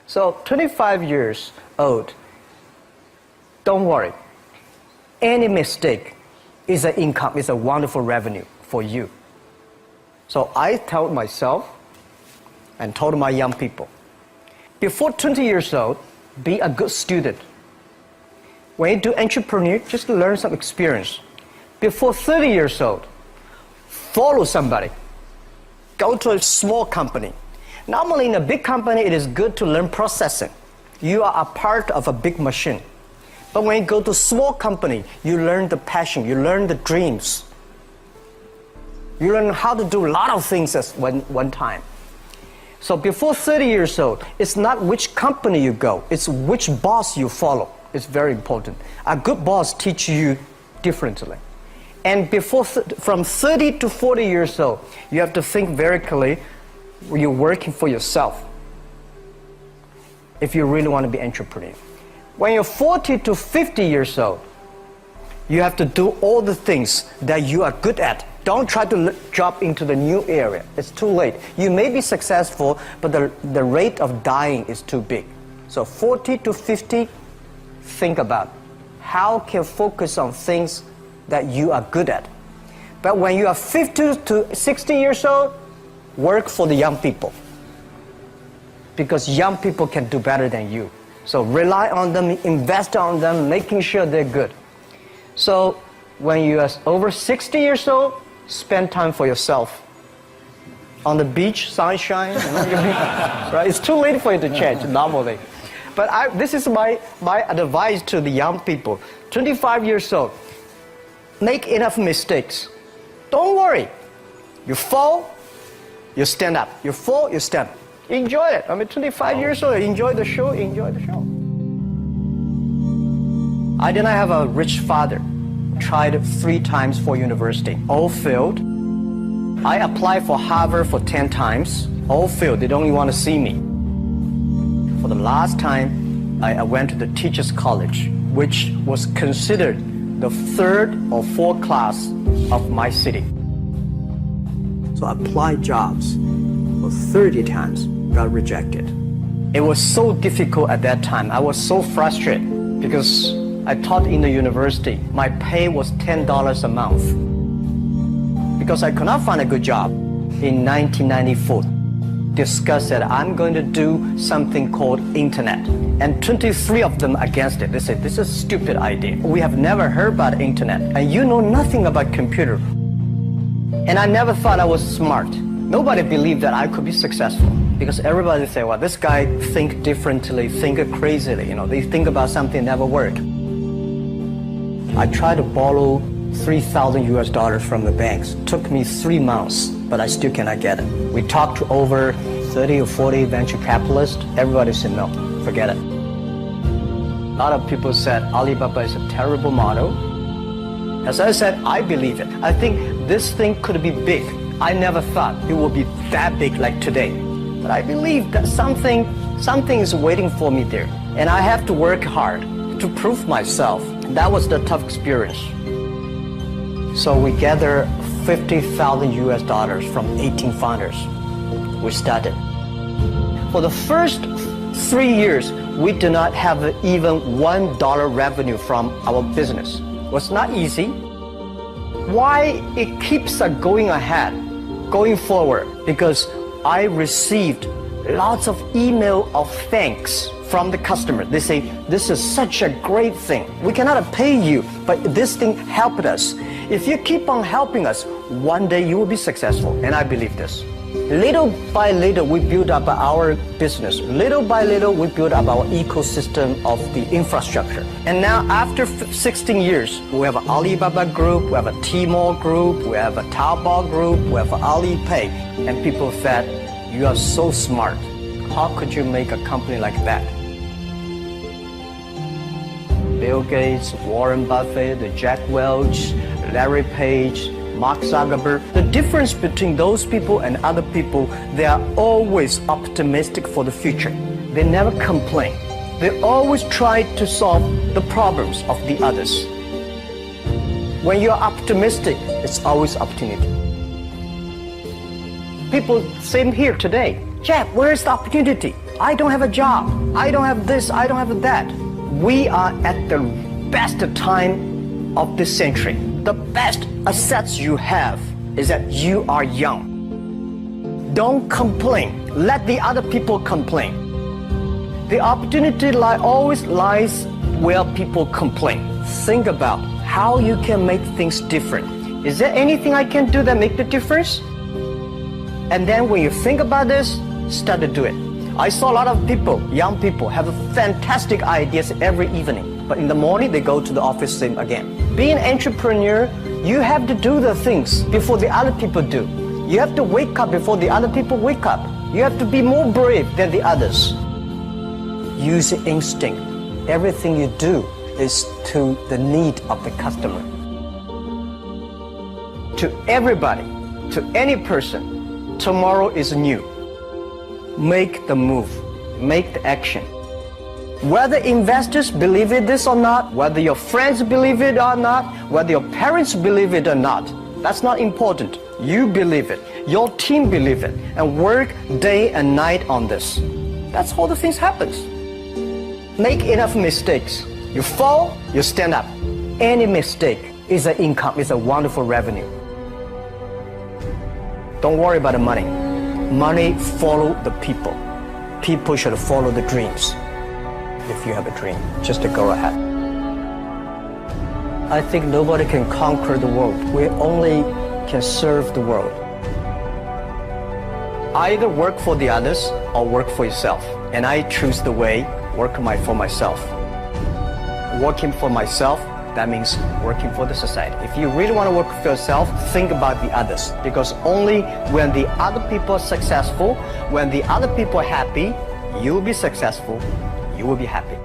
So 25 years old, don't worry. Any mistake is an income, is a wonderful revenue for you. So I told myself and told my young people, before 20 years old, be a good student. When you do entrepreneur, just learn some experience. Before 30 years old, follow somebody. Go to a small company. Normally in a big company, it is good to learn processing. You are a part of a big machine. But when you go to a small company, you learn the passion, you learn the dreams. You learn how to do a lot of things at one time. So before 30 years old, it's not which company you go, it's which boss you follow. It's very important. A good boss teaches you differently. And from 30 to 40 years old, you have to think very clearly, you're working for yourself if you really want to be an entrepreneur. When you're 40 to 50 years old, you have to do all the things that you are good at. Don't try to jump into the new area. It's too late. You may be successful, but the rate of dying is too big. So 40 to 50, think about how can you focus on things that you are good at. But when you are 50 to 60 years old, work for the young people. Because young people can do better than you. So rely on them, invest on them, making sure they're good. So when you are over 60 years old, spend time for yourself. On the beach, sunshine, right? It's too late for you to change normally. But this is my advice to the young people. 25 years old, make enough mistakes. Don't worry. You fall, you stand up. You fall, you stand up. Enjoy it. 25 years old, enjoy the show, enjoy the show. I did not have a rich father. Tried 3 times for university, all failed. I applied for Harvard for 10 times, all failed. They don't even want to see me. For the last time, I went to the teachers' college, which was considered the 3rd or 4th class of my city. So I applied jobs for 30 times, got rejected. It was so difficult at that time. I was so frustrated because I taught in the university. My pay was $10 a month because I could not find a good job. In 1994, discussed that I'm going to do something called internet, and 23 of them against it. They said, this is a stupid idea. We have never heard about internet, and you know nothing about computer. And I never thought I was smart. Nobody believed that I could be successful because everybody say, well, this guy think differently, think crazily. They think about something never work. I tried to borrow $3,000 from the banks. Took me 3 months, but I still cannot get it. We talked to over 30 or 40 venture capitalists. Everybody said, no, forget it. A lot of people said Alibaba is a terrible model. As I said, I believe it. I think this thing could be big. I never thought it would be that big like today. But I believe that something is waiting for me there. And I have to work hard to prove myself. That was the tough experience. So we gathered $50,000 from 18 founders. We started. For the first 3 years, we did not have even $1 revenue from our business. It was not easy. Why it keeps going ahead, going forward? Because I received lots of email of thanks from the customer. They say, this is such a great thing. We cannot pay you, but this thing helped us. If you keep on helping us, one day you will be successful. And I believe this. Little by little, we build up our business. Little by little, we build up our ecosystem of the infrastructure. And now, after 16 years, we have an Alibaba group, we have a Tmall group, we have a Taobao group, we have Alipay. And people said, you are so smart. How could you make a company like that? Bill Gates, Warren Buffett, Jack Welch, Larry Page, Mark Zuckerberg. The difference between those people and other people, they are always optimistic for the future. They never complain. They always try to solve the problems of the others. When you are optimistic, it's always opportunity. People same here today. Jack, where is the opportunity? I don't have a job. I don't have this. I don't have that. We are at the best time of this century. The best assets you have is that you are young. Don't complain. Let the other people complain. The opportunity always lies where people complain. Think about how you can make things different. Is there anything I can do that make the difference? And then when you think about this, start to do it. I saw a lot of people, young people, have fantastic ideas every evening. But in the morning, they go to the office same again. Being an entrepreneur, you have to do the things before the other people do. You have to wake up before the other people wake up. You have to be more brave than the others. Use instinct. Everything you do is to the need of the customer. To everybody, to any person, tomorrow is new. Make the move, make the action. Whether investors believe in this or not, whether your friends believe it or not, whether your parents believe it or not, that's not important. You believe it, your team believe it, and work day and night on this. That's how the things happens. Make enough mistakes. You fall, you stand up. Any mistake is an income, is a wonderful revenue. Don't worry about the money. Money follow the people. People should follow the dreams. If you have a dream, just to go ahead. I think nobody can conquer the world. We only can serve the world. Either work for the others or work for yourself. And I choose the way, work for myself. Working for myself, that means working for the society. If you really want to work for yourself, think about the others. Because only when the other people are successful, when the other people are happy, you will be successful, you will be happy.